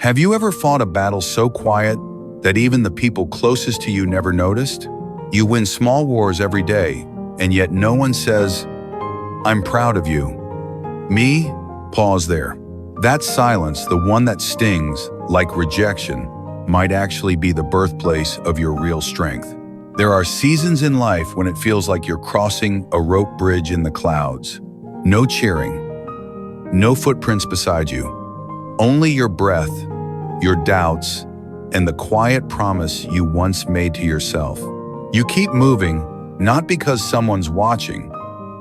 Have you ever fought a battle so quiet that even the people closest to you never noticed? You win small wars every day, and yet no one says, "I'm proud of you." Me? Pause there. That silence, the one that stings, like rejection, might actually be the birthplace of your real strength. There are seasons in life when it feels like you're crossing a rope bridge in the clouds. No cheering, no footprints beside you, only your breath, your doubts, and the quiet promise you once made to yourself. You keep moving, not because someone's watching,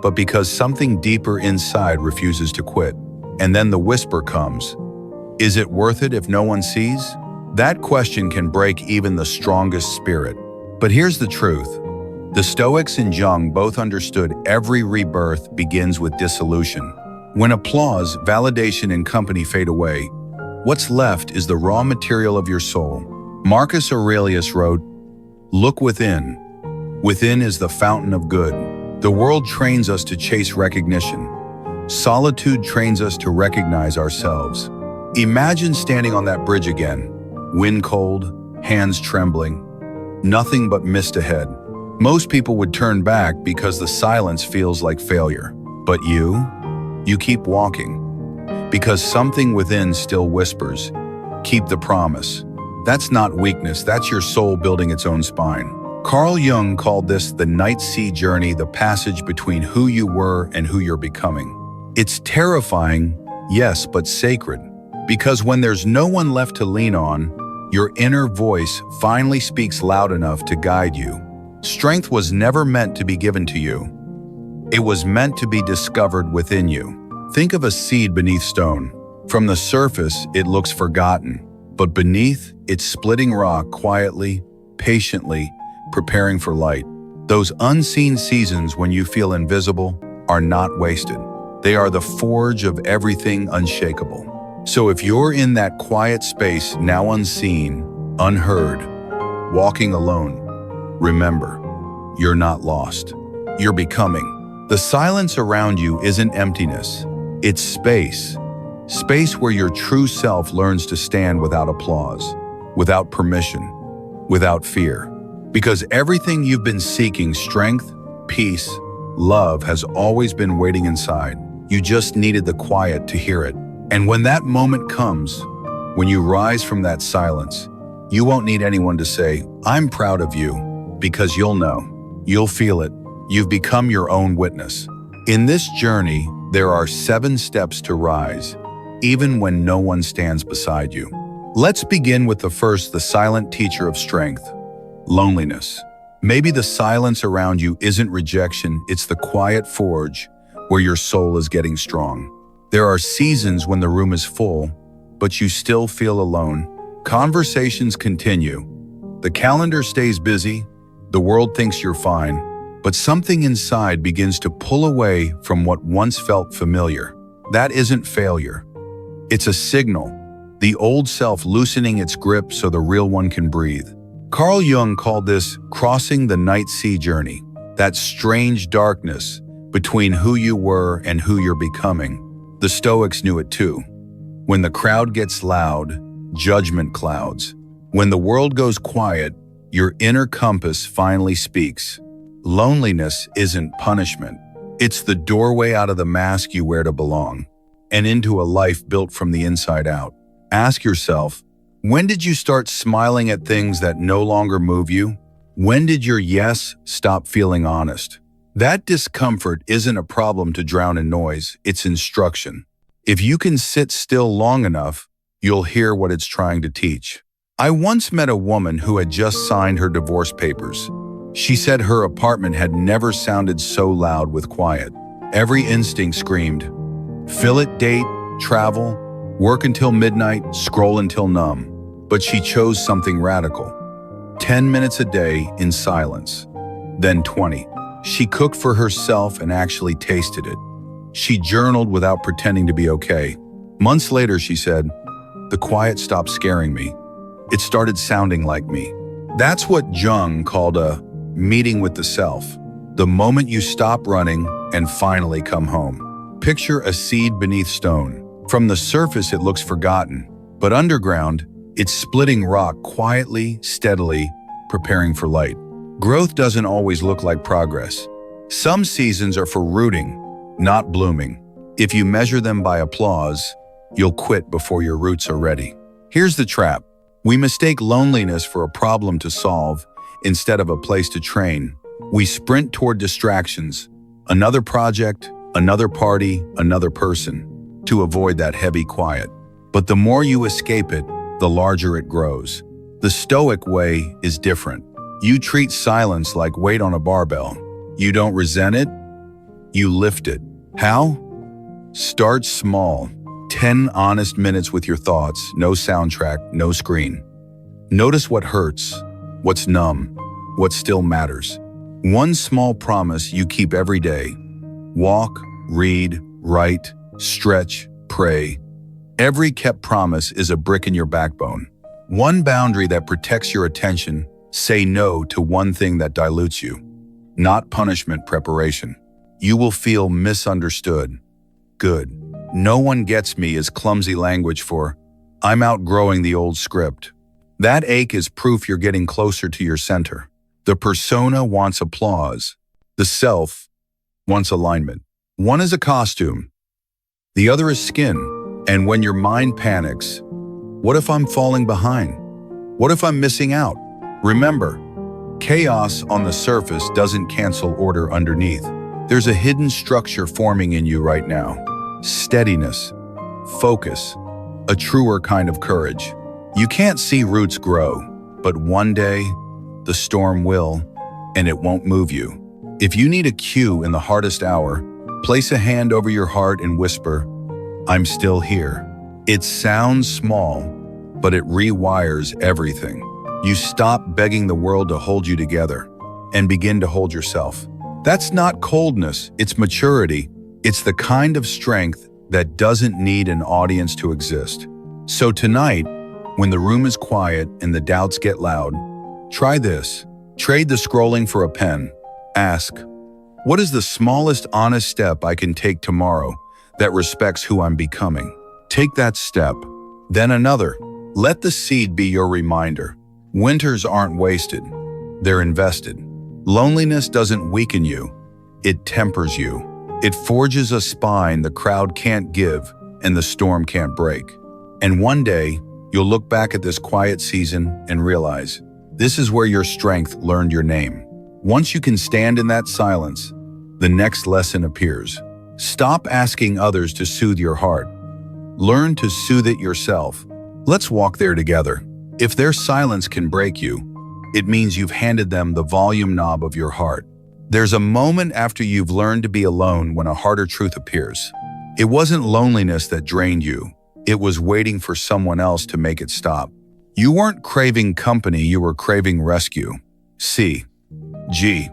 but because something deeper inside refuses to quit. And then the whisper comes, "Is it worth it if no one sees?" That question can break even the strongest spirit. But here's the truth. The Stoics and Jung both understood every rebirth begins with dissolution. When applause, validation, and company fade away, what's left is the raw material of your soul. Marcus Aurelius wrote, "Look within. Within is the fountain of good." The world trains us to chase recognition. Solitude trains us to recognize ourselves. Imagine standing on that bridge again, wind cold, hands trembling, nothing but mist ahead. Most people would turn back because the silence feels like failure. But you keep walking because something within still whispers, "Keep the promise." That's not weakness, that's your soul building its own spine. Carl Jung called this the night sea journey, the passage between who you were and who you're becoming. It's terrifying, yes, but sacred. Because when there's no one left to lean on, your inner voice finally speaks loud enough to guide you. Strength was never meant to be given to you. It was meant to be discovered within you. Think of a seed beneath stone. From the surface, it looks forgotten, but beneath, it's splitting rock quietly, patiently, preparing for light. Those unseen seasons when you feel invisible are not wasted. They are the forge of everything unshakable. So if you're in that quiet space, now unseen, unheard, walking alone, remember, you're not lost. You're becoming. The silence around you isn't emptiness. It's space. Space where your true self learns to stand without applause, without permission, without fear. Because everything you've been seeking, strength, peace, love, has always been waiting inside. You just needed the quiet to hear it. And when that moment comes, when you rise from that silence, you won't need anyone to say, "I'm proud of you," because you'll know. You'll feel it. You've become your own witness. In this journey, there are 7 steps to rise, even when no one stands beside you. Let's begin with the first, the silent teacher of strength, loneliness. Maybe the silence around you isn't rejection, it's the quiet forge where your soul is getting strong. There are seasons when the room is full, but you still feel alone. Conversations continue. The calendar stays busy. The world thinks you're fine, but something inside begins to pull away from what once felt familiar. That isn't failure. It's a signal, the old self loosening its grip so the real one can breathe. Carl Jung called this crossing the night sea journey, that strange darkness between who you were and who you're becoming. The Stoics knew it too. When the crowd gets loud, judgment clouds. When the world goes quiet, your inner compass finally speaks. Loneliness isn't punishment. It's the doorway out of the mask you wear to belong, and into a life built from the inside out. Ask yourself, when did you start smiling at things that no longer move you? When did your yes stop feeling honest? That discomfort isn't a problem to drown in noise, it's instruction. If you can sit still long enough, you'll hear what it's trying to teach. I once met a woman who had just signed her divorce papers. She said her apartment had never sounded so loud with quiet. Every instinct screamed, fill it, date, travel, work until midnight, scroll until numb. But she chose something radical. 10 minutes a day in silence, then 20. She cooked for herself and actually tasted it. She journaled without pretending to be okay. Months later, she said, the quiet stopped scaring me. It started sounding like me. That's what Jung called a meeting with the self. The moment you stop running and finally come home. Picture a seed beneath stone. From the surface, it looks forgotten, But underground, it's splitting rock quietly, steadily, preparing for light. Growth doesn't always look like progress. Some seasons are for rooting, not blooming. If you measure them by applause, you'll quit before your roots are ready. Here's the trap. We mistake loneliness for a problem to solve instead of a place to train. We sprint toward distractions, another project, another party, another person, to avoid that heavy quiet. But the more you escape it, the larger it grows. The Stoic way is different. You treat silence like weight on a barbell. You don't resent it, you lift it. How? Start small. 10 honest minutes with your thoughts, no soundtrack, no screen. Notice what hurts, what's numb, what still matters. One small promise you keep every day. Walk, read, write, stretch, pray. Every kept promise is a brick in your backbone. One boundary that protects your attention. Say no to one thing that dilutes you. Not punishment, preparation. You will feel misunderstood. Good. No one gets me is clumsy language for, I'm outgrowing the old script. That ache is proof you're getting closer to your center. The persona wants applause. The self wants alignment. One is a costume. The other is skin. And when your mind panics, what if I'm falling behind? What if I'm missing out? Remember, chaos on the surface doesn't cancel order underneath. There's a hidden structure forming in you right now. Steadiness, focus, a truer kind of courage. You can't see roots grow, but one day, the storm will, and it won't move you. If you need a cue in the hardest hour, place a hand over your heart and whisper, I'm still here. It sounds small, but it rewires everything. You stop begging the world to hold you together and begin to hold yourself. That's not coldness, it's maturity. It's the kind of strength that doesn't need an audience to exist. So tonight, when the room is quiet and the doubts get loud, try this. Trade the scrolling for a pen. Ask, what is the smallest honest step I can take tomorrow that respects who I'm becoming? Take that step, then another. Let the seed be your reminder. Winters aren't wasted, they're invested. Loneliness doesn't weaken you, it tempers you. It forges a spine the crowd can't give and the storm can't break. And one day, you'll look back at this quiet season and realize, this is where your strength learned your name. Once you can stand in that silence, the next lesson appears. Stop asking others to soothe your heart. Learn to soothe it yourself. Let's walk there together. If their silence can break you, it means you've handed them the volume knob of your heart. There's a moment after you've learned to be alone when a harder truth appears. It wasn't loneliness that drained you. It was waiting for someone else to make it stop. You weren't craving company, you were craving rescue. C. G.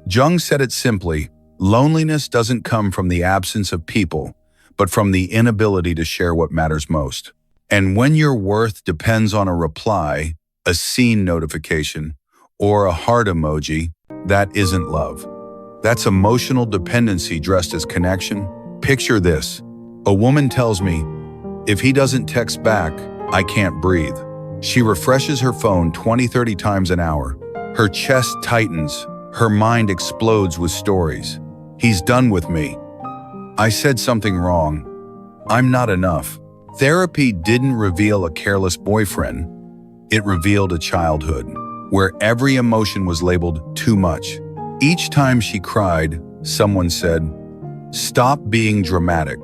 Jung said it simply, loneliness doesn't come from the absence of people, but from the inability to share what matters most. And when your worth depends on a reply, a seen notification, or a heart emoji, that isn't love. That's emotional dependency dressed as connection. Picture this. A woman tells me, if he doesn't text back, I can't breathe. She refreshes her phone 20-30 times an hour. Her chest tightens. Her mind explodes with stories. He's done with me. I said something wrong. I'm not enough. Therapy didn't reveal a careless boyfriend. It revealed a childhood where every emotion was labeled too much. Each time she cried, someone said, stop being dramatic.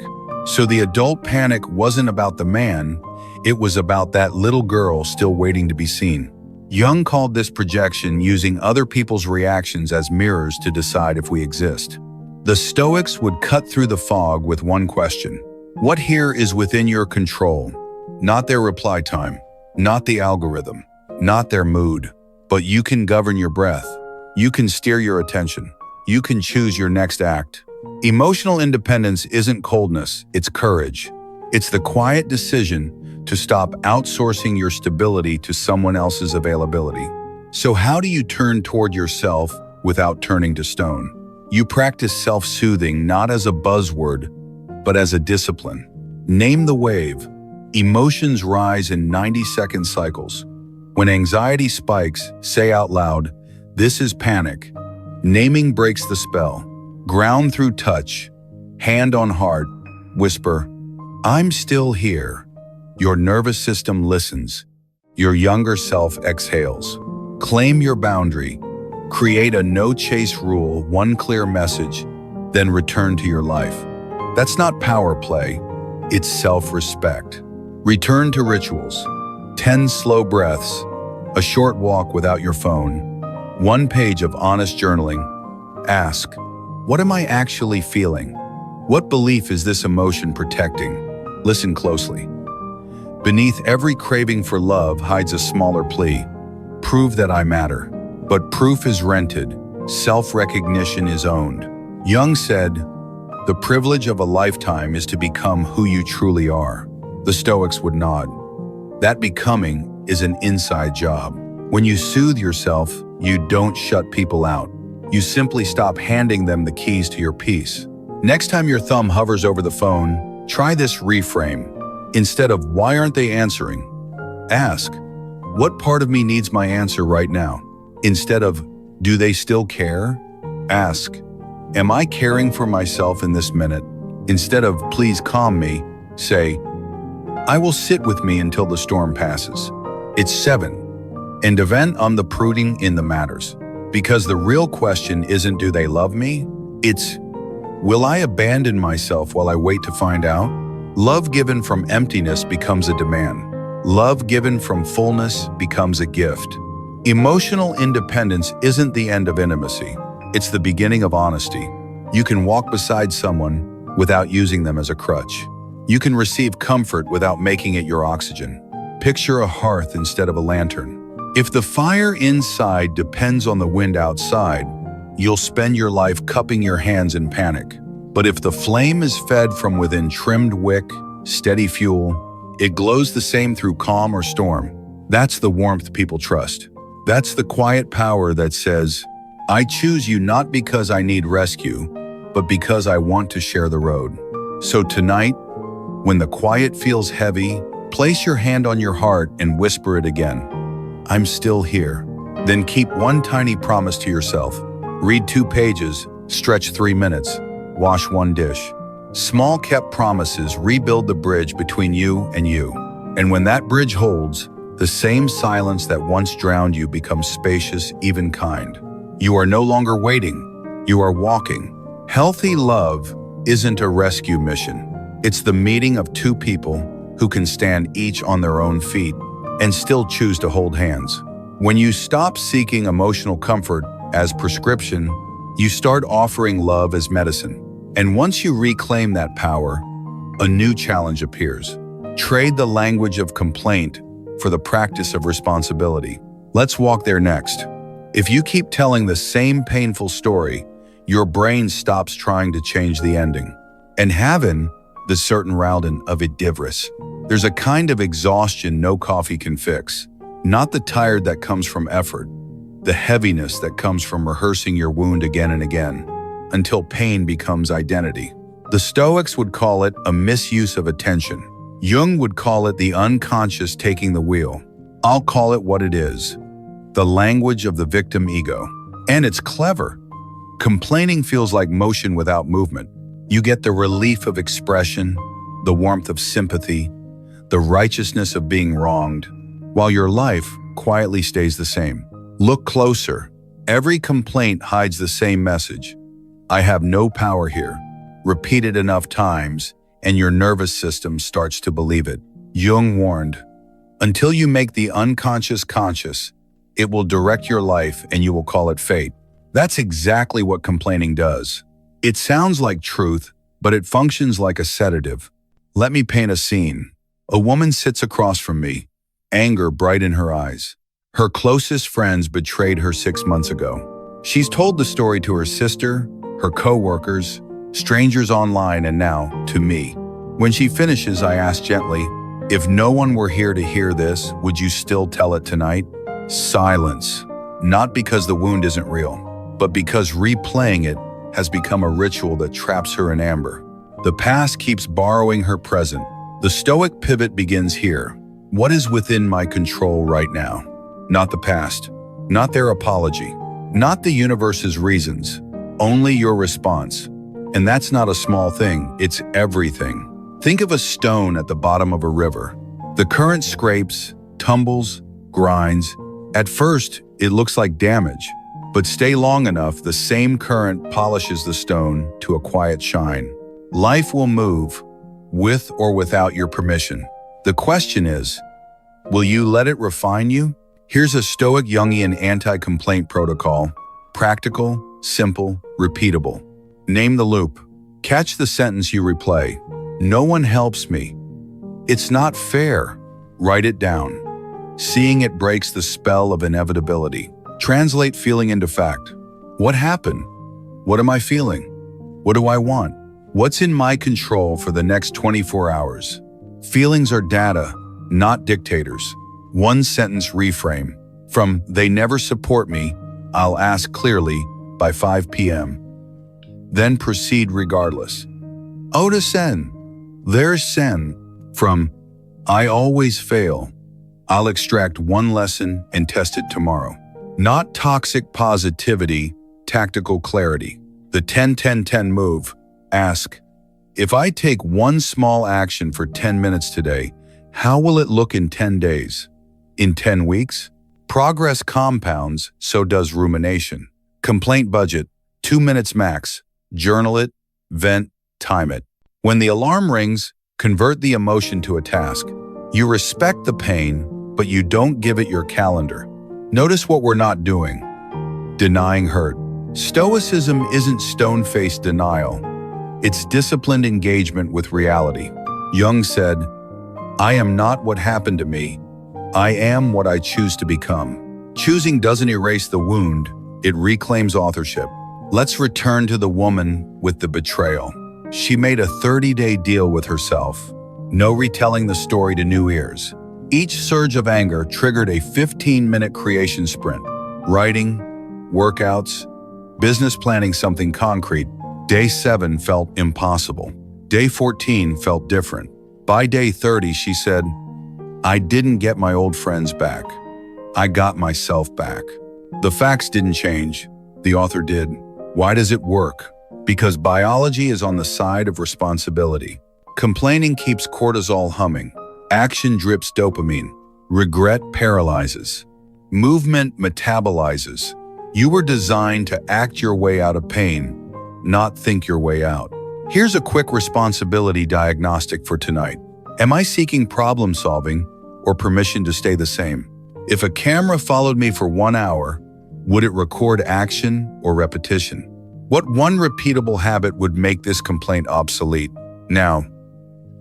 So the adult panic wasn't about the man, it was about that little girl still waiting to be seen. Jung called this projection, using other people's reactions as mirrors to decide if we exist. The Stoics would cut through the fog with one question. What here is within your control? Not their reply time, not the algorithm, not their mood. But you can govern your breath. You can steer your attention. You can choose your next act. Emotional independence isn't coldness, it's courage. It's the quiet decision to stop outsourcing your stability to someone else's availability. So how do you turn toward yourself without turning to stone? You practice self-soothing not as a buzzword, but as a discipline. Name the wave. Emotions rise in 90-second cycles. When anxiety spikes, say out loud, "This is panic." Naming breaks the spell. Ground through touch. Hand on heart. Whisper, "I'm still here." Your nervous system listens. Your younger self exhales. Claim your boundary. Create a no-chase rule, one clear message, then return to your life. That's not power play. It's self-respect. Return to rituals. 10 slow breaths. A short walk without your phone. 1 page of honest journaling. Ask, what am I actually feeling? What belief is this emotion protecting? Listen closely. Beneath every craving for love hides a smaller plea. Prove that I matter. But proof is rented. Self-recognition is owned. Jung said, "The privilege of a lifetime is to become who you truly are." The Stoics would nod. That becoming is an inside job. When you soothe yourself, you don't shut people out. You simply stop handing them the keys to your peace. Next time your thumb hovers over the phone, try this reframe. Instead of, "Why aren't they answering?" ask, "What part of me needs my answer right now?" Instead of, "Do they still care?" ask, "Am I caring for myself in this minute?" Instead of, "Please calm me," say, "I will sit with me until the storm passes." It's 7. And event the pruding in the matters. Because the real question isn't, do they love me? It's, will I abandon myself while I wait to find out? Love given from emptiness becomes a demand. Love given from fullness becomes a gift. Emotional independence isn't the end of intimacy. It's the beginning of honesty. You can walk beside someone without using them as a crutch. You can receive comfort without making it your oxygen. Picture a hearth instead of a lantern. If the fire inside depends on the wind outside, you'll spend your life cupping your hands in panic. But if the flame is fed from within trimmed wick, steady fuel, it glows the same through calm or storm. That's the warmth people trust. That's the quiet power that says, "I choose you not because I need rescue, but because I want to share the road." So tonight, when the quiet feels heavy, place your hand on your heart and whisper it again. "I'm still here." Then keep one tiny promise to yourself. Read 2 pages, stretch 3 minutes, wash 1 dish. Small kept promises rebuild the bridge between you and you. And when that bridge holds, the same silence that once drowned you becomes spacious, even kind. You are no longer waiting. You are walking. Healthy love isn't a rescue mission. It's the meeting of 2 people who can stand each on their own feet and still choose to hold hands. When you stop seeking emotional comfort as prescription, you start offering love as medicine. And once you reclaim that power, a new challenge appears. Trade the language of complaint for the practice of responsibility. Let's walk there next. If you keep telling the same painful story, your brain stops trying to change the ending. And having the certain Ralden of Idivris, there's a kind of exhaustion no coffee can fix. Not the tired that comes from effort, the heaviness that comes from rehearsing your wound again and again, until pain becomes identity. The Stoics would call it a misuse of attention. Jung would call it the unconscious taking the wheel. I'll call it what it is, the language of the victim ego. And it's clever. Complaining feels like motion without movement. You get the relief of expression, the warmth of sympathy, the righteousness of being wronged, while your life quietly stays the same. Look closer. Every complaint hides the same message. I have no power here. Repeat it enough times, and your nervous system starts to believe it. Jung warned, until you make the unconscious conscious, it will direct your life and you will call it fate. That's exactly what complaining does. It sounds like truth, but it functions like a sedative. Let me paint a scene. A woman sits across from me, anger bright in her eyes. Her closest friends betrayed her 6 months ago. She's told the story to her sister, her co-workers, strangers online, and now to me. When she finishes, I ask gently, if no one were here to hear this, would you still tell it tonight? Silence. Not because the wound isn't real, but because replaying it has become a ritual that traps her in amber. The past keeps borrowing her present, The Stoic pivot begins here. What is within my control right now? Not the past, not their apology, not the universe's reasons, only your response. And that's not a small thing, it's everything. Think of a stone at the bottom of a river. The current scrapes, tumbles, grinds. At first, it looks like damage, but stay long enough, the same current polishes the stone to a quiet shine. Life will move, with or without your permission. The question is, will you let it refine you? Here's a Stoic Jungian anti-complaint protocol. Practical, simple, repeatable. Name the loop. Catch the sentence you replay. No one helps me. It's not fair. Write it down. Seeing it breaks the spell of inevitability. Translate feeling into fact. What happened? What am I feeling? What do I want? What's in my control for the next 24 hours? Feelings are data, not dictators. One sentence reframe. From "they never support me," I'll ask clearly by 5 p.m. Then proceed regardless. O to sen. There's sen. From "I always fail," I'll extract one lesson and test it tomorrow. Not toxic positivity, tactical clarity. The 10-10-10 move. Ask, if I take one small action for 10 minutes today, how will it look in 10 days? In 10 weeks? Progress compounds, so does rumination. Complaint budget, 2 minutes max. Journal it, vent, time it. When the alarm rings, convert the emotion to a task. You respect the pain, but you don't give it your calendar. Notice what we're not doing. Denying hurt. Stoicism isn't stone-faced denial. It's disciplined engagement with reality. Jung said, "I am not what happened to me. I am what I choose to become." Choosing doesn't erase the wound, it reclaims authorship. Let's return to the woman with the betrayal. She made a 30-day deal with herself. No retelling the story to new ears. Each surge of anger triggered a 15-minute creation sprint. Writing, workouts, business planning something concrete. Day 7 felt impossible. Day 14 felt different. By day 30, she said, "I didn't get my old friends back. I got myself back." The facts didn't change. The author did. Why does it work? Because biology is on the side of responsibility. Complaining keeps cortisol humming. Action drips dopamine. Regret paralyzes. Movement metabolizes. You were designed to act your way out of pain, not think your way out. Here's a quick responsibility diagnostic for tonight. Am I seeking problem solving or permission to stay the same? If a camera followed me for 1 hour, would it record action or repetition? What one repeatable habit would make this complaint obsolete? Now,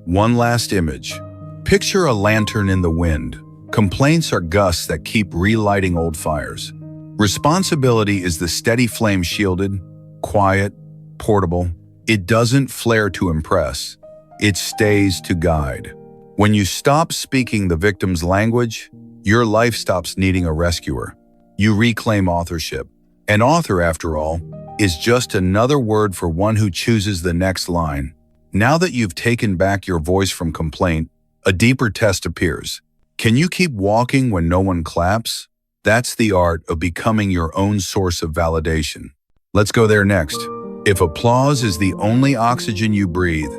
one last image. Picture a lantern in the wind. Complaints are gusts that keep relighting old fires. Responsibility is the steady flame, shielded, quiet, portable. It doesn't flare to impress. It stays to guide. When you stop speaking the victim's language, your life stops needing a rescuer. You reclaim authorship. An author, after all, is just another word for one who chooses the next line. Now that you've taken back your voice from complaint, a deeper test appears. Can you keep walking when no one claps? That's the art of becoming your own source of validation. Let's go there next. If applause is the only oxygen you breathe,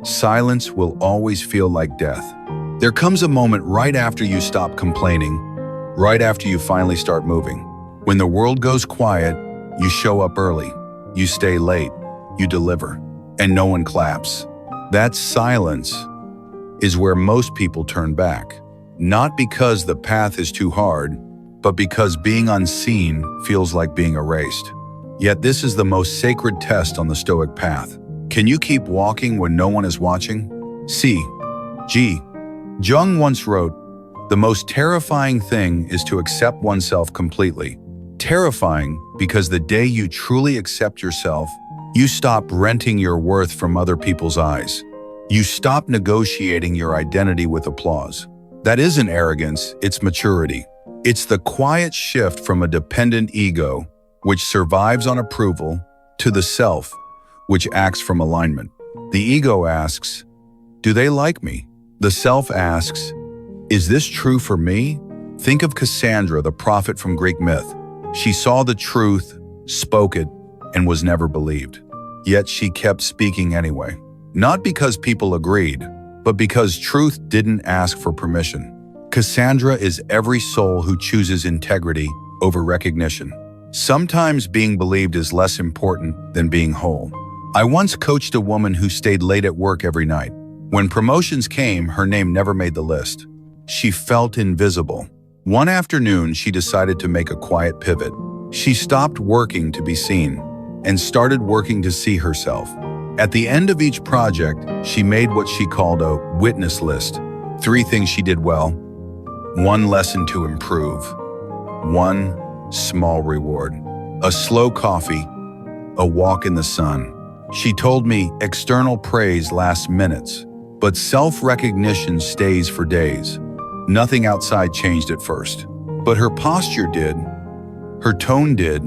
silence will always feel like death. There comes a moment right after you stop complaining, right after you finally start moving. When the world goes quiet, you show up early, you stay late, you deliver, and no one claps. That silence is where most people turn back. Not because the path is too hard, but because being unseen feels like being erased. Yet this is the most sacred test on the Stoic path. Can you keep walking when no one is watching? C.G. Jung once wrote, "The most terrifying thing is to accept oneself completely." Terrifying because the day you truly accept yourself, you stop renting your worth from other people's eyes. You stop negotiating your identity with applause. That isn't arrogance, it's maturity. It's the quiet shift from a dependent ego, which survives on approval, to the self, which acts from alignment. The ego asks, "Do they like me?" The self asks, is this true for me? Think of Cassandra, the prophet from Greek myth. She saw the truth, spoke it, and was never believed. Yet she kept speaking anyway. Not because people agreed, but because truth didn't ask for permission. Cassandra is every soul who chooses integrity over recognition. Sometimes being believed is less important than being whole. I once coached a woman who stayed late at work every night. When promotions came, her name never made the list. She felt invisible. One afternoon, she decided to make a quiet pivot. She stopped working to be seen and started working to see herself. At the end of each project, she made what she called a witness list. 3 things she did well, 1 lesson to improve, 1 small reward, a slow coffee, a walk in the sun. She told me external praise lasts minutes, but self-recognition stays for days. Nothing outside changed at first, but her posture did, her tone did,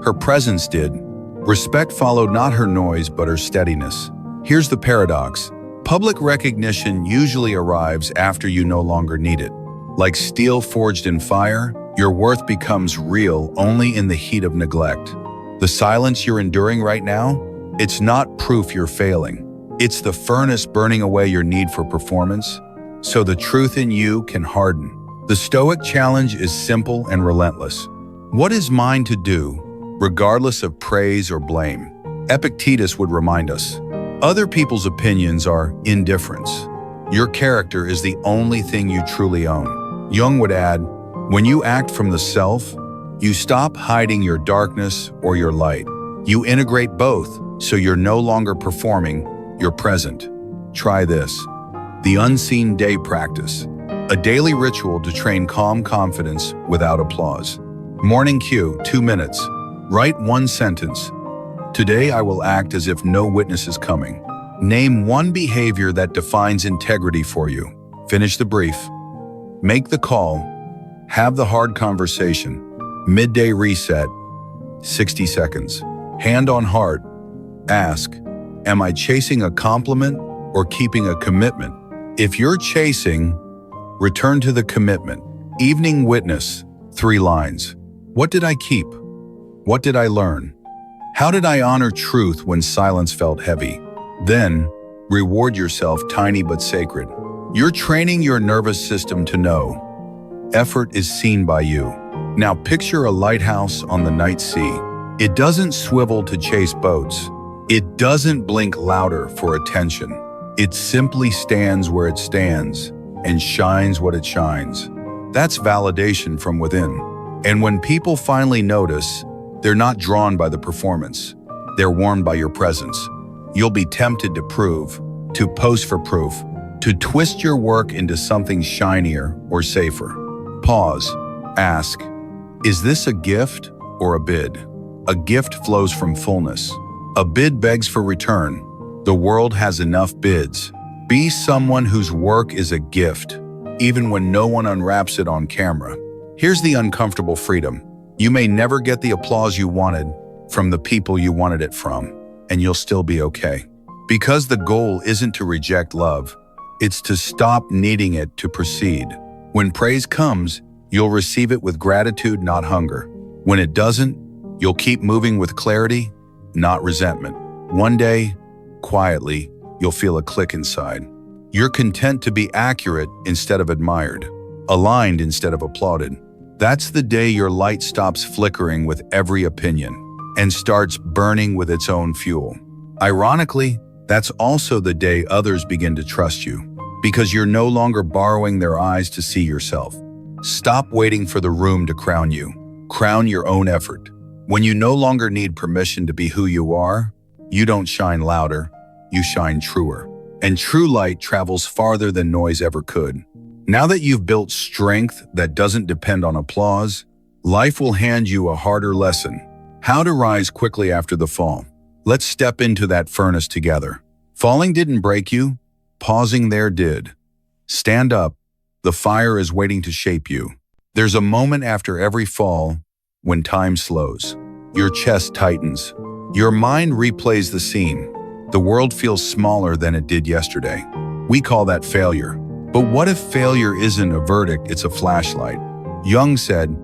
her presence did. Respect followed not her noise, but her steadiness. Here's the paradox. Public recognition usually arrives after you no longer need it. Like steel forged in fire, your worth becomes real only in the heat of neglect. The silence you're enduring right now, it's not proof you're failing. It's the furnace burning away your need for performance, so the truth in you can harden. The Stoic challenge is simple and relentless. What is mine to do, regardless of praise or blame? Epictetus would remind us. Other people's opinions are indifference. Your character is the only thing you truly own. Jung would add, when you act from the self, you stop hiding your darkness or your light. You integrate both, so you're no longer performing, you're present. Try this. The unseen day practice. A daily ritual to train calm confidence without applause. Morning cue, 2 minutes. Write 1 sentence. Today I will act as if no witness is coming. Name 1 behavior that defines integrity for you. Finish the brief. Make the call. Have the hard conversation. Midday reset. 60 seconds. Hand on heart. Ask, am I chasing a compliment or keeping a commitment? If you're chasing, return to the commitment. Evening witness, 3 lines. What did I keep? What did I learn? How did I honor truth when silence felt heavy? Then, reward yourself, tiny but sacred. You're training your nervous system to know. Effort is seen by you. Now picture a lighthouse on the night sea. It doesn't swivel to chase boats. It doesn't blink louder for attention. It simply stands where it stands and shines what it shines. That's validation from within. And when people finally notice, they're not drawn by the performance. They're warmed by your presence. You'll be tempted to prove, to pose for proof, to twist your work into something shinier or safer. Pause. Ask, is this a gift or a bid? A gift flows from fullness. A bid begs for return. The world has enough bids. Be someone whose work is a gift, even when no one unwraps it on camera. Here's the uncomfortable freedom. You may never get the applause you wanted from the people you wanted it from, and you'll still be okay. Because the goal isn't to reject love, it's to stop needing it to proceed. When praise comes, you'll receive it with gratitude, not hunger. When it doesn't, you'll keep moving with clarity, not resentment. One day, quietly, you'll feel a click inside. You're content to be accurate instead of admired, aligned instead of applauded. That's the day your light stops flickering with every opinion and starts burning with its own fuel. Ironically, that's also the day others begin to trust you, because you're no longer borrowing their eyes to see yourself. Stop waiting for the room to crown you. Crown your own effort. When you no longer need permission to be who you are, you don't shine louder, you shine truer. And true light travels farther than noise ever could. Now that you've built strength that doesn't depend on applause, life will hand you a harder lesson: how to rise quickly after the fall. Let's step into that furnace together. Falling didn't break you, pausing there did. Stand up, the fire is waiting to shape you. There's a moment after every fall when time slows. Your chest tightens. Your mind replays the scene. The world feels smaller than it did yesterday. We call that failure. But what if failure isn't a verdict, it's a flashlight? Jung said,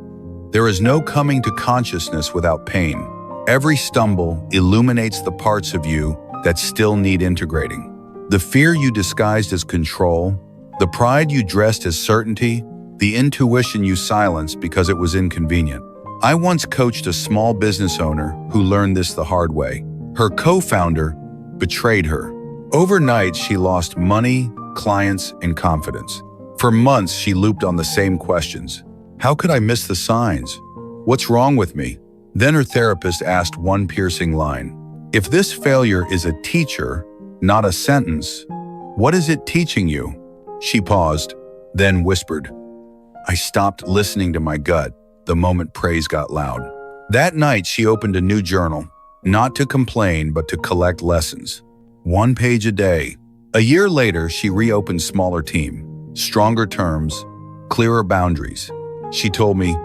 "There is no coming to consciousness without pain. Every stumble illuminates the parts of you that still need integrating. The fear you disguised as control, the pride you dressed as certainty, the intuition you silenced because it was inconvenient." I once coached a small business owner who learned this the hard way. Her co-founder betrayed her. Overnight, she lost money, clients, and confidence. For months, she looped on the same questions. How could I miss the signs? What's wrong with me? Then her therapist asked one piercing line. If this failure is a teacher, not a sentence, what is it teaching you? She paused, then whispered. I stopped listening to my gut the moment praise got loud. That night, she opened a new journal, not to complain, but to collect lessons. 1 page a day. A year later, she reopened smaller team, stronger terms, clearer boundaries. She told me,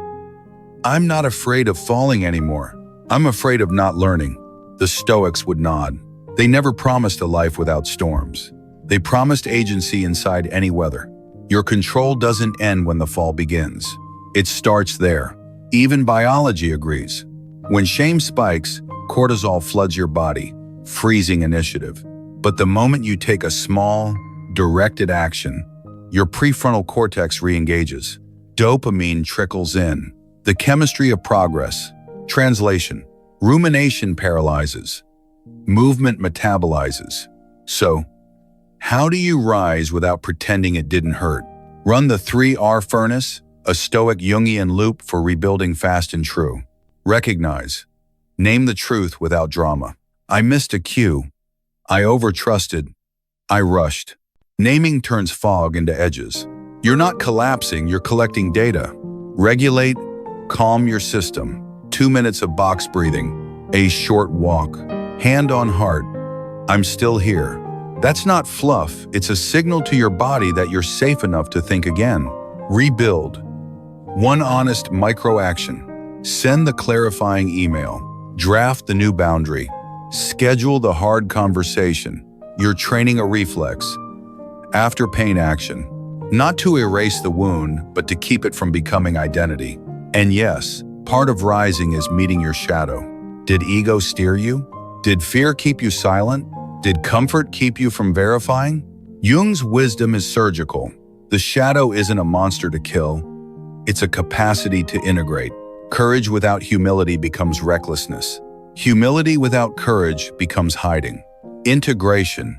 I'm not afraid of falling anymore. I'm afraid of not learning. The Stoics would nod. They never promised a life without storms. They promised agency inside any weather. Your control doesn't end when the fall begins. It starts there. Even biology agrees. When shame spikes, cortisol floods your body, freezing initiative. But the moment you take a small, directed action, your prefrontal cortex re-engages. Dopamine trickles in. The chemistry of progress. Translation. Rumination paralyzes. Movement metabolizes. So, how do you rise without pretending it didn't hurt? Run the 3R furnace, a Stoic Jungian loop for rebuilding fast and true. Recognize. Name the truth without drama. I missed a cue. I overtrusted. I rushed. Naming turns fog into edges. You're not collapsing, you're collecting data. Regulate, calm your system. 2 minutes of box breathing, a short walk, hand on heart. I'm still here. That's not fluff, it's a signal to your body that you're safe enough to think again. Rebuild. One honest micro-action. Send the clarifying email. Draft the new boundary. Schedule the hard conversation. You're training a reflex. After pain action. Not to erase the wound, but to keep it from becoming identity. And yes, part of rising is meeting your shadow. Did ego steer you? Did fear keep you silent? Did comfort keep you from verifying? Jung's wisdom is surgical. The shadow isn't a monster to kill. It's a capacity to integrate. Courage without humility becomes recklessness. Humility without courage becomes hiding. Integration.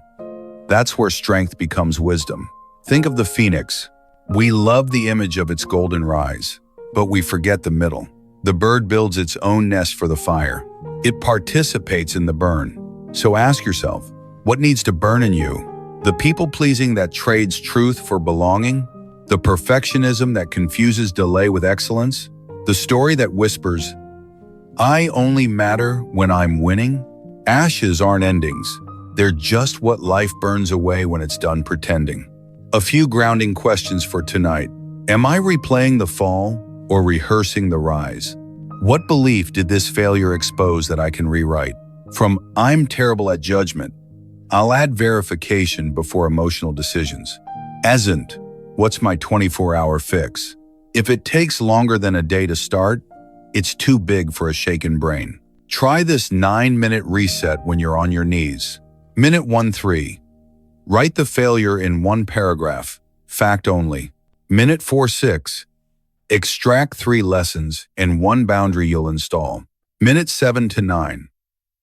That's where strength becomes wisdom. Think of the phoenix. We love the image of its golden rise, but we forget the middle. The bird builds its own nest for the fire. It participates in the burn. So ask yourself, what needs to burn in you? The people-pleasing that trades truth for belonging? The perfectionism that confuses delay with excellence? The story that whispers, I only matter when I'm winning? Ashes aren't endings. They're just what life burns away when it's done pretending. A few grounding questions for tonight. Am I replaying the fall or rehearsing the rise? What belief did this failure expose that I can rewrite? From I'm terrible at judgment, I'll add verification before emotional decisions. Asn't, what's my 24-hour fix? If it takes longer than a day to start, it's too big for a shaken brain. Try this 9-minute reset when you're on your knees. Minute 1-3. Write the failure in 1 paragraph, fact only. Minute 4-6. Extract 3 lessons and 1 boundary you'll install. Minute 7-9.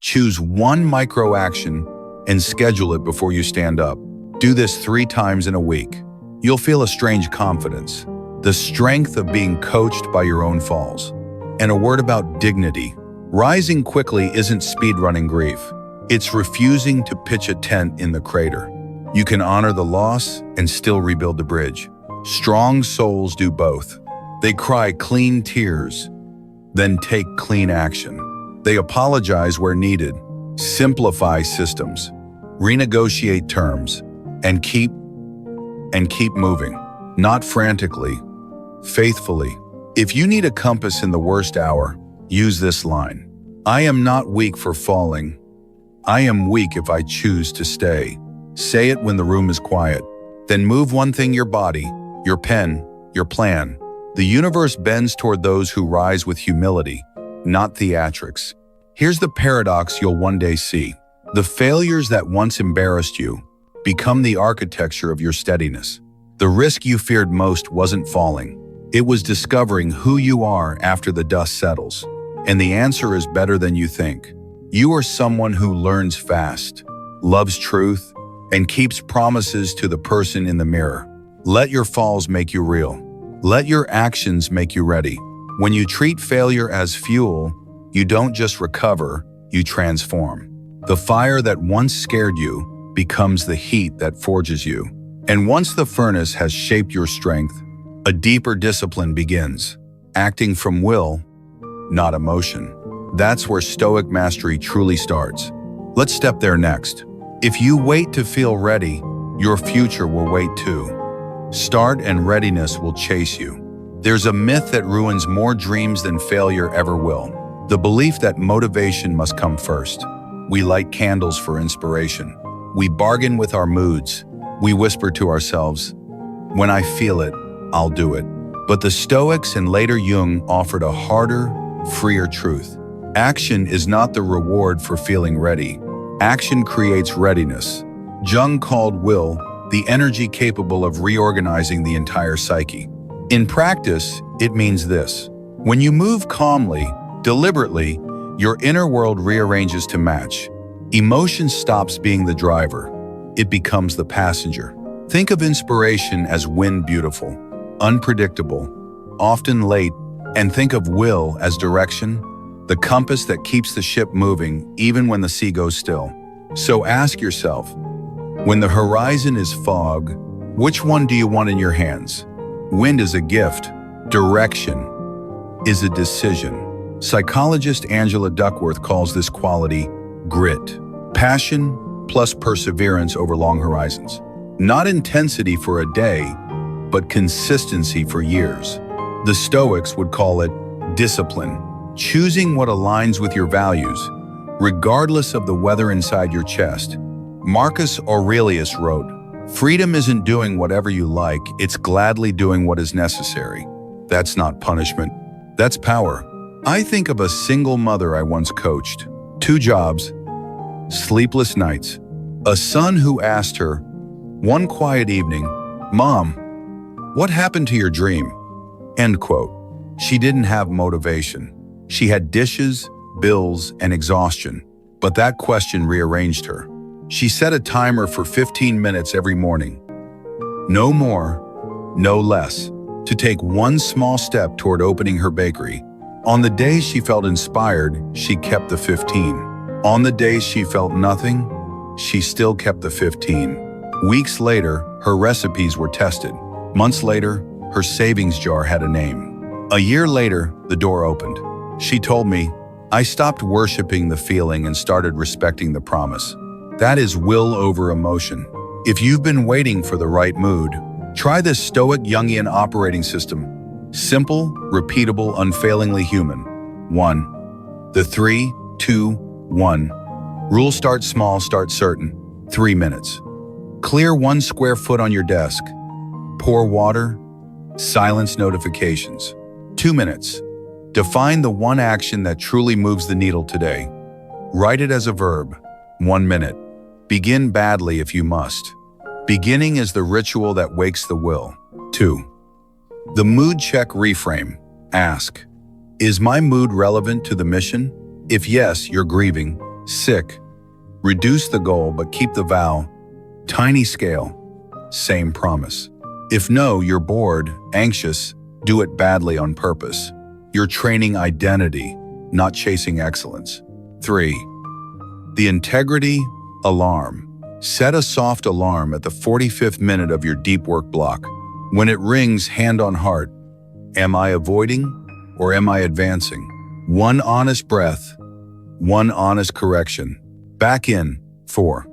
Choose 1 micro action and schedule it before you stand up. Do this 3 times in a week. You'll feel a strange confidence, the strength of being coached by your own falls. And a word about dignity. Rising quickly isn't speedrunning grief. It's refusing to pitch a tent in the crater. You can honor the loss and still rebuild the bridge. Strong souls do both. They cry clean tears, then take clean action. They apologize where needed, simplify systems, renegotiate terms, and keep moving. Not frantically, faithfully. If you need a compass in the worst hour, use this line. I am not weak for falling. I am weak if I choose to stay. Say it when the room is quiet. Then move one thing: your body, your pen, your plan. The universe bends toward those who rise with humility, not theatrics. Here's the paradox you'll one day see. The failures that once embarrassed you become the architecture of your steadiness. The risk you feared most wasn't falling. It was discovering who you are after the dust settles. And the answer is better than you think. You are someone who learns fast, loves truth, and keeps promises to the person in the mirror. Let your falls make you real. Let your actions make you ready. When you treat failure as fuel, you don't just recover, you transform. The fire that once scared you becomes the heat that forges you. And once the furnace has shaped your strength, a deeper discipline begins, acting from will, not emotion. That's where Stoic mastery truly starts. Let's step there next. If you wait to feel ready, your future will wait too. Start and readiness will chase you. There's a myth that ruins more dreams than failure ever will. The belief that motivation must come first. We light candles for inspiration. We bargain with our moods. We whisper to ourselves, when I feel it, I'll do it. But the Stoics and later Jung offered a harder, freer truth. Action is not the reward for feeling ready. Action creates readiness. Jung called will the energy capable of reorganizing the entire psyche. In practice, it means this. When you move calmly, deliberately, your inner world rearranges to match. Emotion stops being the driver. It becomes the passenger. Think of inspiration as wind, beautiful, unpredictable, often late, and think of will as direction, the compass that keeps the ship moving even when the sea goes still. So ask yourself, when the horizon is fog, which one do you want in your hands? Wind is a gift. Direction is a decision. Psychologist Angela Duckworth calls this quality grit. Passion plus perseverance over long horizons. Not intensity for a day, but consistency for years. The Stoics would call it discipline, choosing what aligns with your values, regardless of the weather inside your chest. Marcus Aurelius wrote, "Freedom isn't doing whatever you like, it's gladly doing what is necessary." That's not punishment, that's power. I think of a single mother I once coached. 2 jobs, sleepless nights. A son who asked her, one quiet evening, "Mom, what happened to your dream?" End quote. She didn't have motivation. She had dishes, bills, and exhaustion. But that question rearranged her. She set a timer for 15 minutes every morning. No more, no less, to take one small step toward opening her bakery. On the days she felt inspired, she kept the 15. On the days she felt nothing, she still kept the 15. Weeks later, her recipes were tested. Months later, her savings jar had a name. A year later, the door opened. She told me, "I stopped worshiping the feeling and started respecting the promise." That is will over emotion. If you've been waiting for the right mood, try this Stoic Jungian operating system. Simple, repeatable, unfailingly human. 1. The 3, 2, 1. Rule: start small, start certain. 3 minutes. Clear 1 square foot on your desk. Pour water. Silence notifications. 2 minutes. Define the one action that truly moves the needle today. Write it as a verb. 1 minute. Begin badly if you must. Beginning is the ritual that wakes the will. 2. The mood check reframe. Ask, is my mood relevant to the mission? If yes, you're grieving, sick. Reduce the goal but keep the vow. Tiny scale. Same promise. If no, you're bored, anxious, do it badly on purpose. You're training identity, not chasing excellence. 3. The integrity alarm. Set a soft alarm at the 45th minute of your deep work block. When it rings, hand on heart. Am I avoiding or am I advancing? 1 honest breath, 1 honest correction. Back in. 4.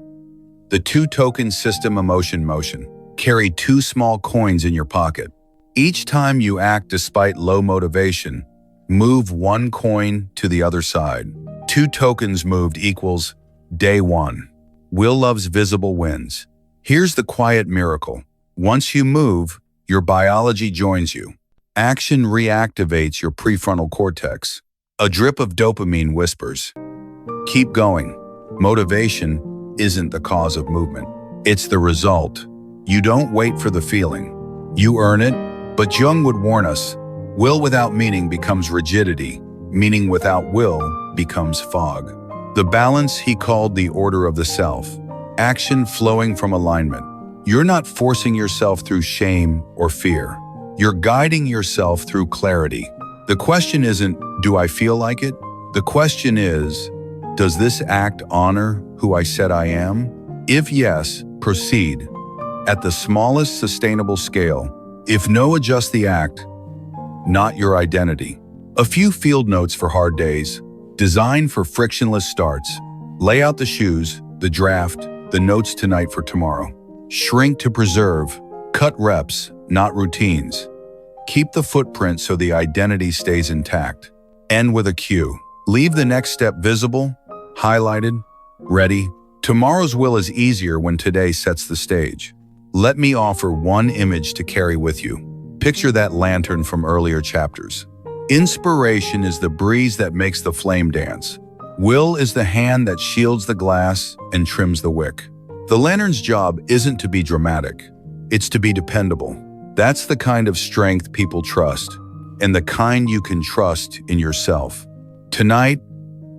The 2 token system emotion motion. Carry 2 small coins in your pocket. Each time you act despite low motivation, move 1 coin to the other side. 2 tokens moved equals day 1. Will loves visible wins. Here's the quiet miracle. Once you move, your biology joins you. Action reactivates your prefrontal cortex. A drip of dopamine whispers, "Keep going." Motivation isn't the cause of movement. It's the result. You don't wait for the feeling. You earn it, but Jung would warn us, will without meaning becomes rigidity. Meaning without will becomes fog. The balance he called the order of the self. Action flowing from alignment. You're not forcing yourself through shame or fear. You're guiding yourself through clarity. The question isn't, do I feel like it? The question is, does this act honor who I said I am? If yes, proceed. At the smallest sustainable scale. If no, adjust the act, not your identity. A few field notes for hard days. Design for frictionless starts. Lay out the shoes, the draft, the notes tonight for tomorrow. Shrink to preserve. Cut reps, not routines. Keep the footprint so the identity stays intact. End with a cue. Leave the next step visible, highlighted, ready. Tomorrow's will is easier when today sets the stage. Let me offer one image to carry with you. Picture that lantern from earlier chapters. Inspiration is the breeze that makes the flame dance. Will is the hand that shields the glass and trims the wick. The lantern's job isn't to be dramatic. It's to be dependable. That's the kind of strength people trust, and the kind you can trust in yourself. Tonight,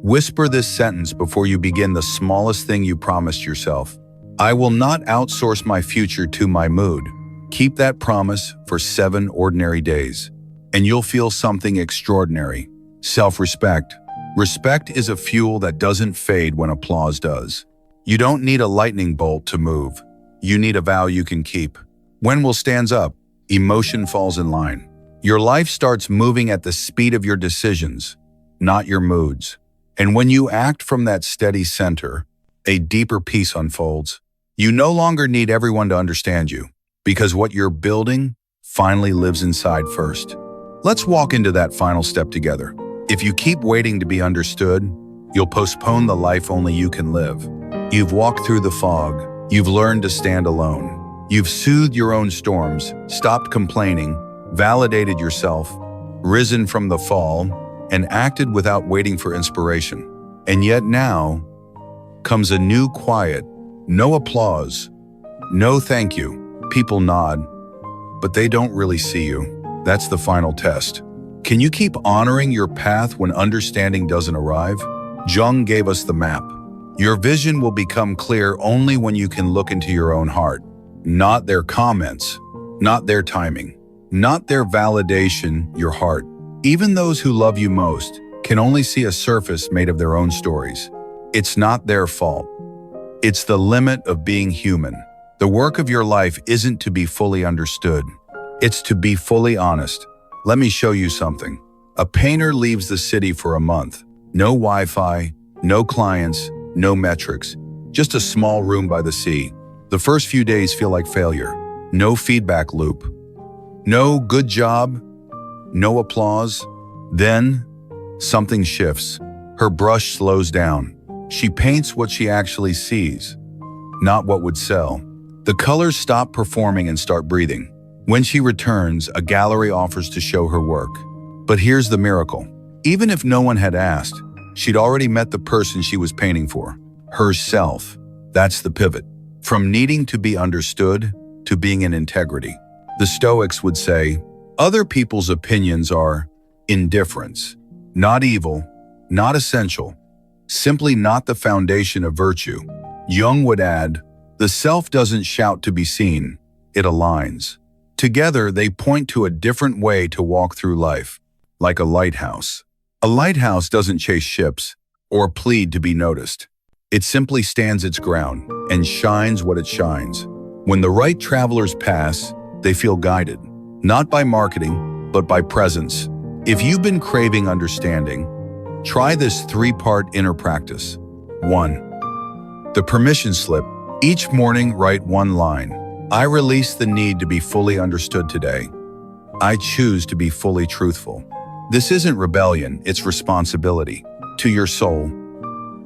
whisper this sentence before you begin the smallest thing you promised yourself. I will not outsource my future to my mood. Keep that promise for 7 ordinary days, and you'll feel something extraordinary. Self-respect. Respect is a fuel that doesn't fade when applause does. You don't need a lightning bolt to move. You need a vow you can keep. When will stands up, emotion falls in line. Your life starts moving at the speed of your decisions, not your moods. And when you act from that steady center, a deeper peace unfolds. You no longer need everyone to understand you, because what you're building finally lives inside first. Let's walk into that final step together. If you keep waiting to be understood, you'll postpone the life only you can live. You've walked through the fog. You've learned to stand alone. You've soothed your own storms, stopped complaining, validated yourself, risen from the fall, and acted without waiting for inspiration. And yet now comes a new quiet. No applause. No thank you. People nod, but they don't really see you. That's the final test. Can you keep honoring your path when understanding doesn't arrive? Jung gave us the map. Your vision will become clear only when you can look into your own heart. Not their comments, not their timing, not their validation, your heart. Even those who love you most can only see a surface made of their own stories. It's not their fault. It's the limit of being human. The work of your life isn't to be fully understood. It's to be fully honest. Let me show you something. A painter leaves the city for a month. No Wi-Fi, no clients, no metrics. Just a small room by the sea. The first few days feel like failure. No feedback loop. No good job. No applause. Then, something shifts. Her brush slows down. She paints what she actually sees, not what would sell. The colors stop performing and start breathing. When she returns, a gallery offers to show her work. But here's the miracle. Even if no one had asked, she'd already met the person she was painting for. Herself. That's the pivot. From needing to be understood to being in integrity. The Stoics would say, other people's opinions are indifference, not evil, not essential, simply not the foundation of virtue. Jung would add, the self doesn't shout to be seen, it aligns. Together, they point to a different way to walk through life, like a lighthouse. A lighthouse doesn't chase ships or plead to be noticed. It simply stands its ground and shines what it shines. When the right travelers pass, they feel guided, not by marketing, but by presence. If you've been craving understanding, try this 3-part inner practice. 1. The permission slip. Each morning, write one line. I release the need to be fully understood today. I choose to be fully truthful. This isn't rebellion, it's responsibility. To your soul,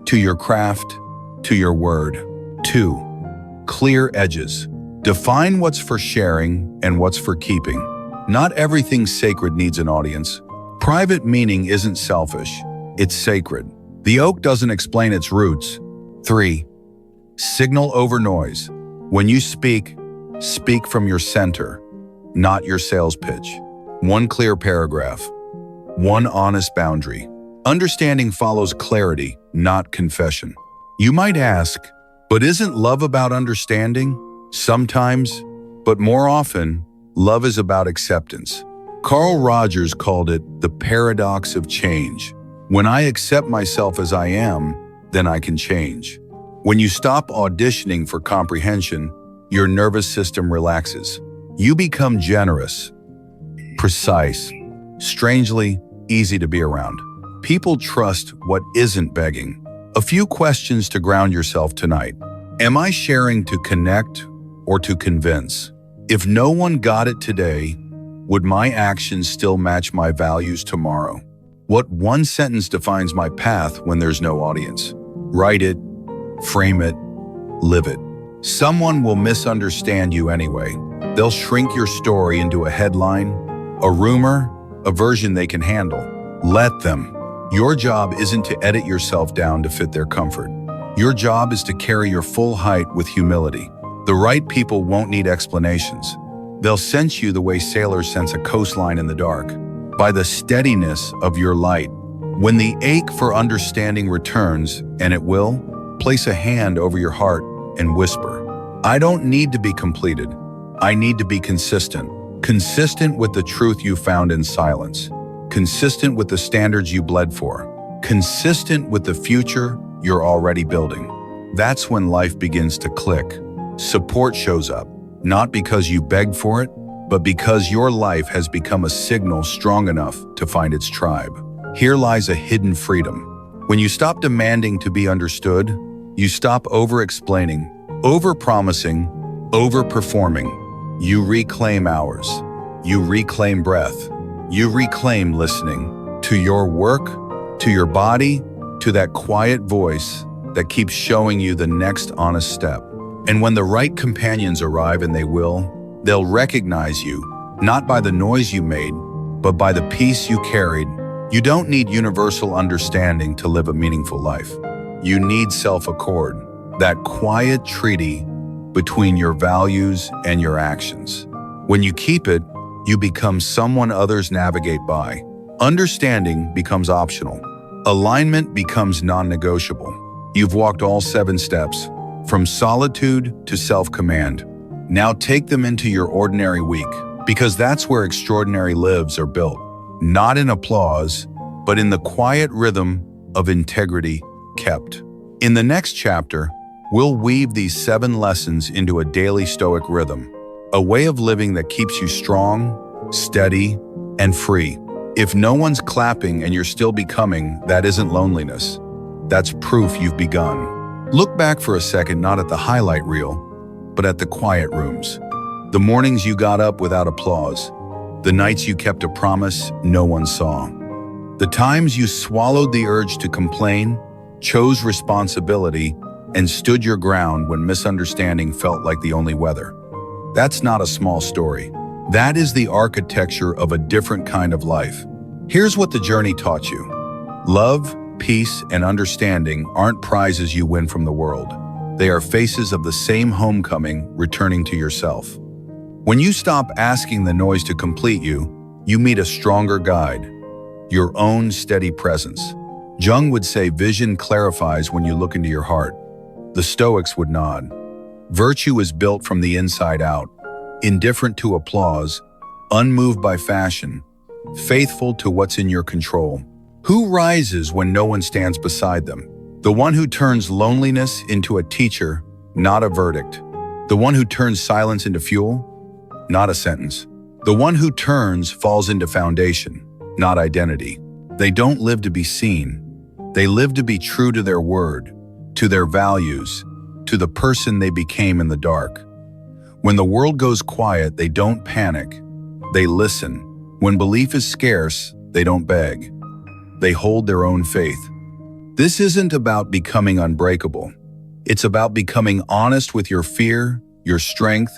to your craft, to your word. 2. Clear edges. Define what's for sharing and what's for keeping. Not everything sacred needs an audience. Private meaning isn't selfish, it's sacred. The oak doesn't explain its roots. 3. Signal over noise. When you speak, speak from your center, not your sales pitch. One clear paragraph. One honest boundary. Understanding follows clarity, not confession. You might ask, but isn't love about understanding? Sometimes, but more often, love is about acceptance. Carl Rogers called it the paradox of change. When I accept myself as I am, then I can change. When you stop auditioning for comprehension, your nervous system relaxes. You become generous, precise, strangely easy to be around. People trust what isn't begging. A few questions to ground yourself tonight. Am I sharing to connect or to convince? If no one got it today, would my actions still match my values tomorrow? What one sentence defines my path when there's no audience? Write it, frame it, live it. Someone will misunderstand you anyway. They'll shrink your story into a headline, a rumor, a version they can handle. Let them. Your job isn't to edit yourself down to fit their comfort. Your job is to carry your full height with humility. The right people won't need explanations. They'll sense you the way sailors sense a coastline in the dark, by the steadiness of your light. When the ache for understanding returns, and it will, place a hand over your heart and whisper, I don't need to be completed. I need to be consistent. Consistent with the truth you found in silence. Consistent with the standards you bled for. Consistent with the future you're already building. That's when life begins to click. Support shows up, not because you begged for it, but because your life has become a signal strong enough to find its tribe. Here lies a hidden freedom. When you stop demanding to be understood, you stop over-explaining, over-promising, over-performing. You reclaim hours. You reclaim breath. You reclaim listening to your work, to your body, to that quiet voice that keeps showing you the next honest step. And when the right companions arrive, and they will, they'll recognize you, not by the noise you made, but by the peace you carried. You don't need universal understanding to live a meaningful life. You need self-accord, that quiet treaty between your values and your actions. When you keep it, you become someone others navigate by. Understanding becomes optional. Alignment becomes non-negotiable. You've walked all 7 steps, from solitude to self-command. Now take them into your ordinary week, because that's where extraordinary lives are built. Not in applause, but in the quiet rhythm of integrity kept. In the next chapter, we'll weave these 7 lessons into a daily Stoic rhythm, a way of living that keeps you strong, steady, and free. If no one's clapping and you're still becoming, that isn't loneliness. That's proof you've begun. Look back for a second, not at the highlight reel, but at the quiet rooms. The mornings you got up without applause. The nights you kept a promise no one saw. The times you swallowed the urge to complain, chose responsibility, and stood your ground when misunderstanding felt like the only weather. That's not a small story. That is the architecture of a different kind of life. Here's what the journey taught you. Love, peace, and understanding aren't prizes you win from the world. They are faces of the same homecoming returning to yourself. When you stop asking the noise to complete you, you meet a stronger guide, your own steady presence. Jung would say vision clarifies when you look into your heart. The Stoics would nod. Virtue is built from the inside out, indifferent to applause, unmoved by fashion, faithful to what's in your control. Who rises when no one stands beside them? The one who turns loneliness into a teacher, not a verdict. The one who turns silence into fuel, not a sentence. The one who turns falls into foundation, not identity. They don't live to be seen. They live to be true to their word, to their values, to the person they became in the dark. When the world goes quiet, they don't panic. They listen. When belief is scarce, they don't beg. They hold their own faith. This isn't about becoming unbreakable. It's about becoming honest with your fear, your strength,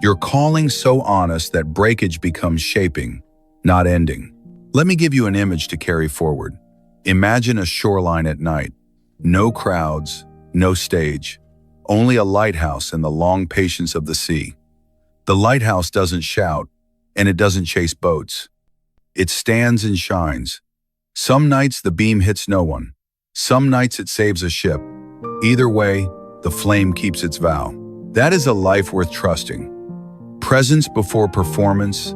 your calling, so honest that breakage becomes shaping, not ending. Let me give you an image to carry forward. Imagine a shoreline at night. No crowds, no stage, only a lighthouse and the long patience of the sea. The lighthouse doesn't shout, and it doesn't chase boats. It stands and shines. Some nights the beam hits no one. Some nights it saves a ship. Either way, the flame keeps its vow. That is a life worth trusting. Presence before performance,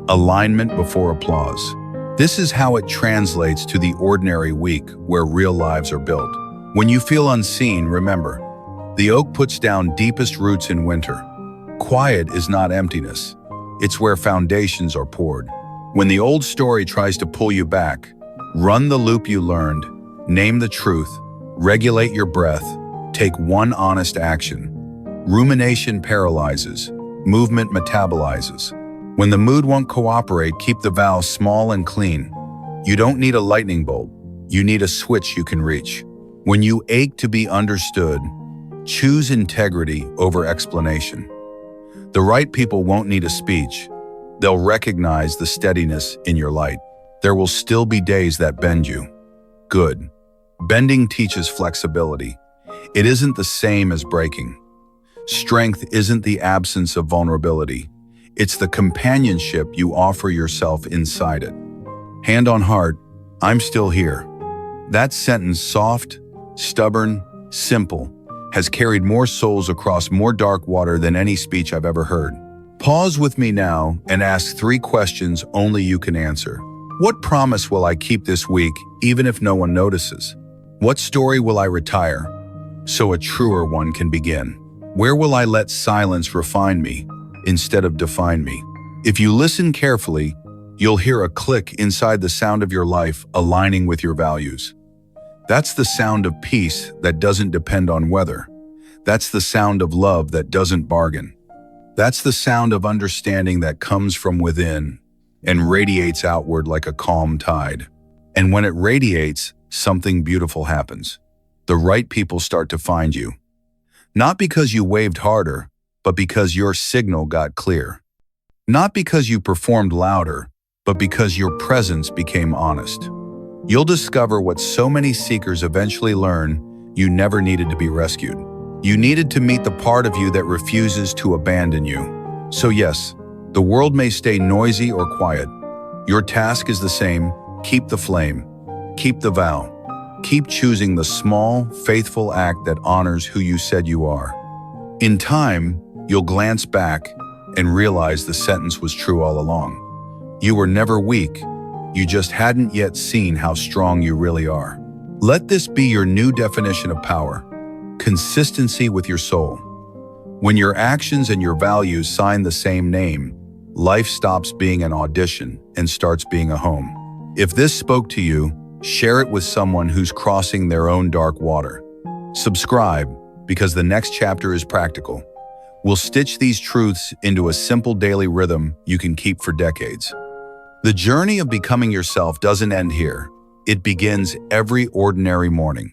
alignment before applause. This is how it translates to the ordinary week where real lives are built. When you feel unseen, remember, the oak puts down deepest roots in winter. Quiet is not emptiness. It's where foundations are poured. When the old story tries to pull you back, run the loop you learned, name the truth, regulate your breath, take one honest action. Rumination paralyzes, movement metabolizes. When the mood won't cooperate, keep the vow small and clean. You don't need a lightning bolt. You need a switch you can reach. When you ache to be understood, choose integrity over explanation. The right people won't need a speech. They'll recognize the steadiness in your light. There will still be days that bend you. Good. Bending teaches flexibility. It isn't the same as breaking. Strength isn't the absence of vulnerability. It's the companionship you offer yourself inside it. Hand on heart, I'm still here. That sentence, soft, stubborn, simple, has carried more souls across more dark water than any speech I've ever heard. Pause with me now and ask 3 questions only you can answer. What promise will I keep this week, even if no one notices? What story will I retire, so a truer one can begin? Where will I let silence refine me, instead of define me? If you listen carefully, you'll hear a click inside the sound of your life aligning with your values. That's the sound of peace that doesn't depend on weather. That's the sound of love that doesn't bargain. That's the sound of understanding that comes from within and radiates outward like a calm tide. And when it radiates, something beautiful happens. The right people start to find you. Not because you waved harder, but because your signal got clear. Not because you performed louder, but because your presence became honest. You'll discover what so many seekers eventually learn: you never needed to be rescued. You needed to meet the part of you that refuses to abandon you. So yes, the world may stay noisy or quiet. Your task is the same: keep the flame, keep the vow, keep choosing the small, faithful act that honors who you said you are. In time, you'll glance back and realize the sentence was true all along. You were never weak. You just hadn't yet seen how strong you really are. Let this be your new definition of power: consistency with your soul. When your actions and your values sign the same name, life stops being an audition and starts being a home. If this spoke to you, share it with someone who's crossing their own dark water. Subscribe, because the next chapter is practical. We'll stitch these truths into a simple daily rhythm you can keep for decades. The journey of becoming yourself doesn't end here. It begins every ordinary morning.